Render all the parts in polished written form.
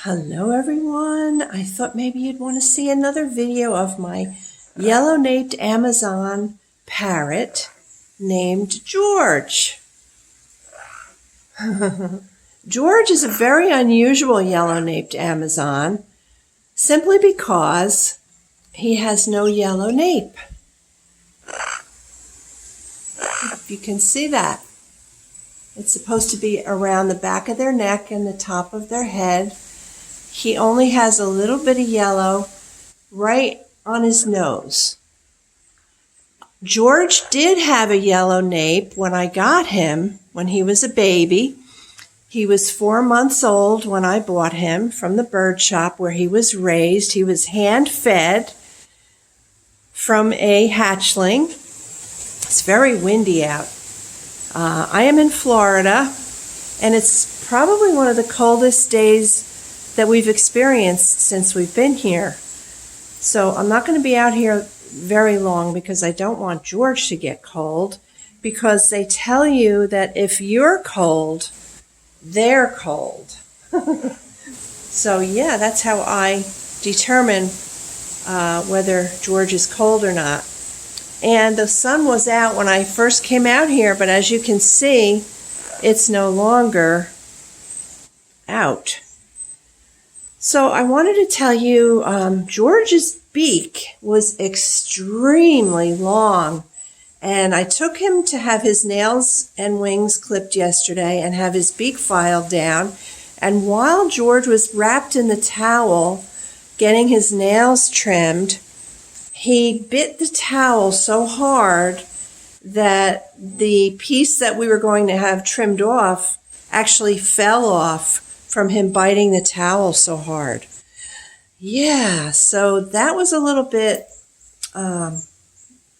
Hello everyone. I thought maybe you'd want to see another video of my yellow-naped Amazon parrot named George. George is a very unusual yellow-naped Amazon simply because he has no yellow nape. If you can see that. It's supposed to be around the back of their neck and the top of their head. He only has a little bit of yellow right on his nose. George did have a yellow nape when I got him when he was a baby. He was 4 months old when I bought him from the bird shop where he was raised. He was hand-fed from a hatchling. It's very windy out. I am in Florida, and it's probably one of the coldest days that we've experienced since we've been here. So I'm not going to be out here very long because I don't want George to get cold, because they tell you that if you're cold, they're cold. So yeah, that's how I determine whether George is cold or not. And the sun was out when I first came out here, but as you can see, it's no longer out. So I wanted to tell you, George's beak was extremely long, and I took him to have his nails and wings clipped yesterday and have his beak filed down. And while George was wrapped in the towel getting his nails trimmed, he bit the towel so hard that the piece that we were going to have trimmed off actually fell off from him biting the towel so hard. Yeah, so that was a little bit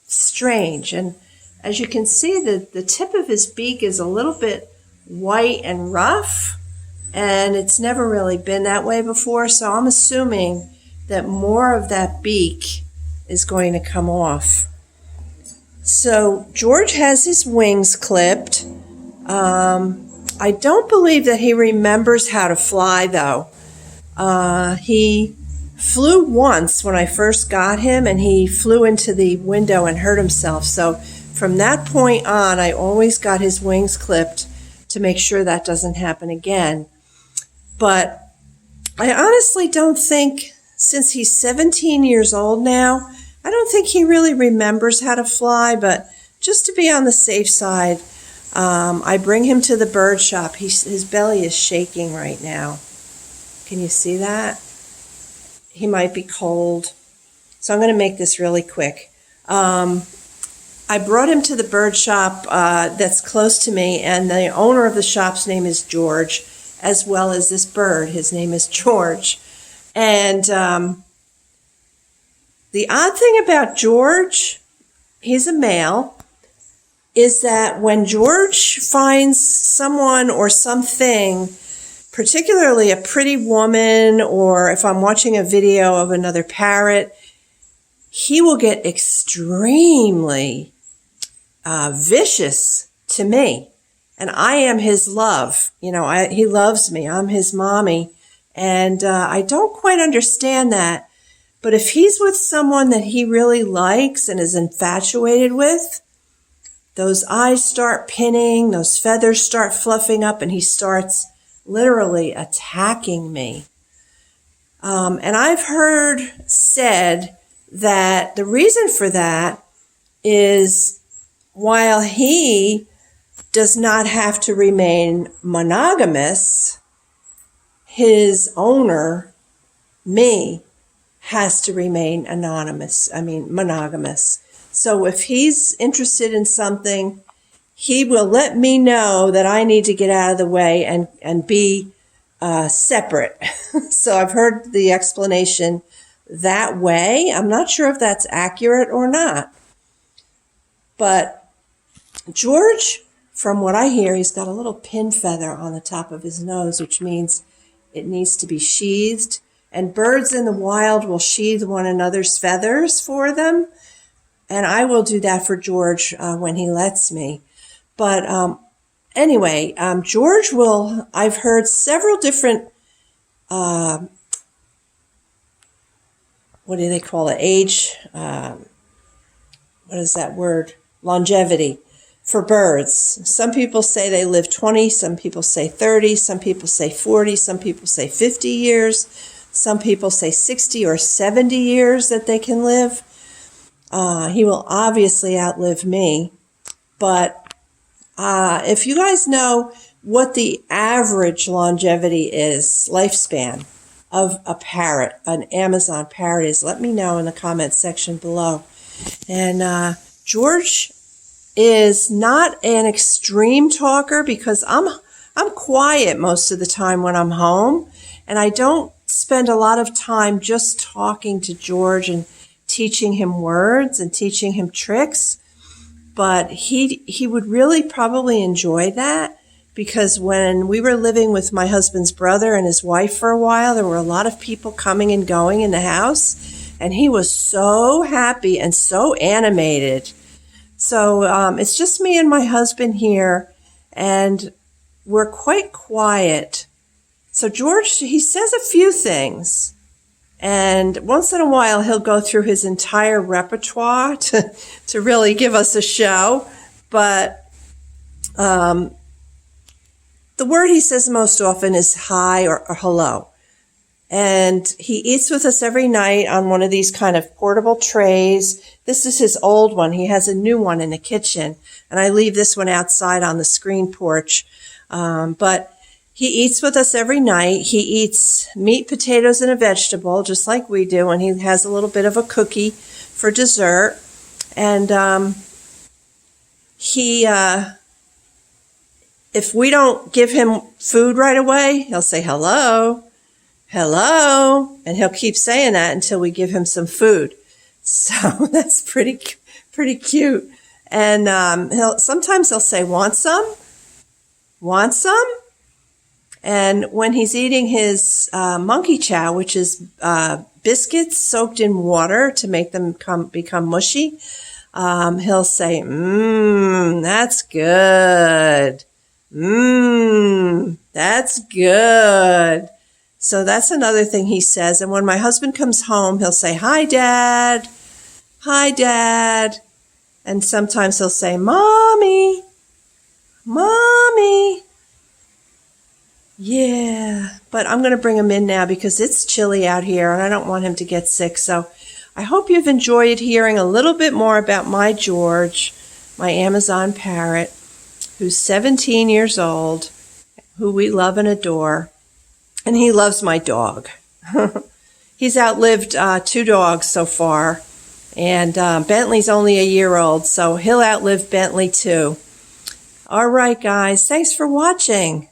strange. And as you can see, the tip of his beak is a little bit white and rough, and it's never really been that way before, so I'm assuming that more of that beak is going to come off. So George has his wings clipped. I don't believe that he remembers how to fly, though. He flew once when I first got him, and he flew into the window and hurt himself. So from that point on, I always got his wings clipped to make sure that doesn't happen again. But I honestly don't think, since he's 17 years old now, I don't think he really remembers how to fly, but just to be on the safe side, I bring him to the bird shop. His belly is shaking right now. Can you see that? He might be cold. So I'm going to make this really quick. I brought him to the bird shop that's close to me, and the owner of the shop's name is George, as well as this bird. His name is George. And the odd thing about George, he's a male, is that when George finds someone or something, particularly a pretty woman, or if I'm watching a video of another parrot, he will get extremely vicious to me. And I am his love. You know, he loves me. I'm his mommy. And I don't quite understand that. But if he's with someone that he really likes and is infatuated with, those eyes start pinning, those feathers start fluffing up, and he starts literally attacking me. And I've heard said that the reason for that is, while he does not have to remain monogamous, his owner, me, has to remain monogamous. So if he's interested in something, he will let me know that I need to get out of the way and be separate. So I've heard the explanation that way. I'm not sure if that's accurate or not. But George, from what I hear, he's got a little pin feather on the top of his nose, which means it needs to be sheathed. And birds in the wild will sheathe one another's feathers for them. And I will do that for George when he lets me. But anyway, George will, I've heard several different what do they call it? Age, what is that word? Longevity for birds. Some people say they live 20, some people say 30, some people say 40, some people say 50 years, some people say 60 or 70 years that they can live. He will obviously outlive me, but if you guys know what the average longevity is, lifespan of a parrot, an Amazon parrot is, let me know in the comments section below. And George is not an extreme talker because I'm quiet most of the time when I'm home, and I don't spend a lot of time just talking to George and teaching him words and teaching him tricks. But he would really probably enjoy that, because when we were living with my husband's brother and his wife for a while, there were a lot of people coming and going in the house. And he was so happy and so animated. So it's just me and my husband here, and we're quite quiet. So George, he says a few things, and once in a while he'll go through his entire repertoire to really give us a show. But the word he says most often is hi or hello. And he eats with us every night on one of these kind of portable trays. This is his old one. He has a new one in the kitchen, and I leave this one outside on the screen porch. But he eats with us every night. He eats meat, potatoes, and a vegetable, just like we do, and he has a little bit of a cookie for dessert. And if we don't give him food right away, he'll say hello. Hello, and he'll keep saying that until we give him some food. So that's pretty cute. And sometimes he'll say, "Want some? Want some?" And when he's eating his monkey chow, which is biscuits soaked in water to make them become mushy, he'll say, "That's good. That's good." So that's another thing he says. And when my husband comes home, he'll say, "Hi, Dad. Hi, Dad." And sometimes he'll say, "Mommy. Mommy." Yeah, but I'm going to bring him in now because it's chilly out here and I don't want him to get sick. So I hope you've enjoyed hearing a little bit more about my George, my Amazon parrot, who's 17 years old, who we love and adore. And he loves my dog. He's outlived 2 dogs so far. And Bentley's only a year old, so he'll outlive Bentley too. All right, guys. Thanks for watching.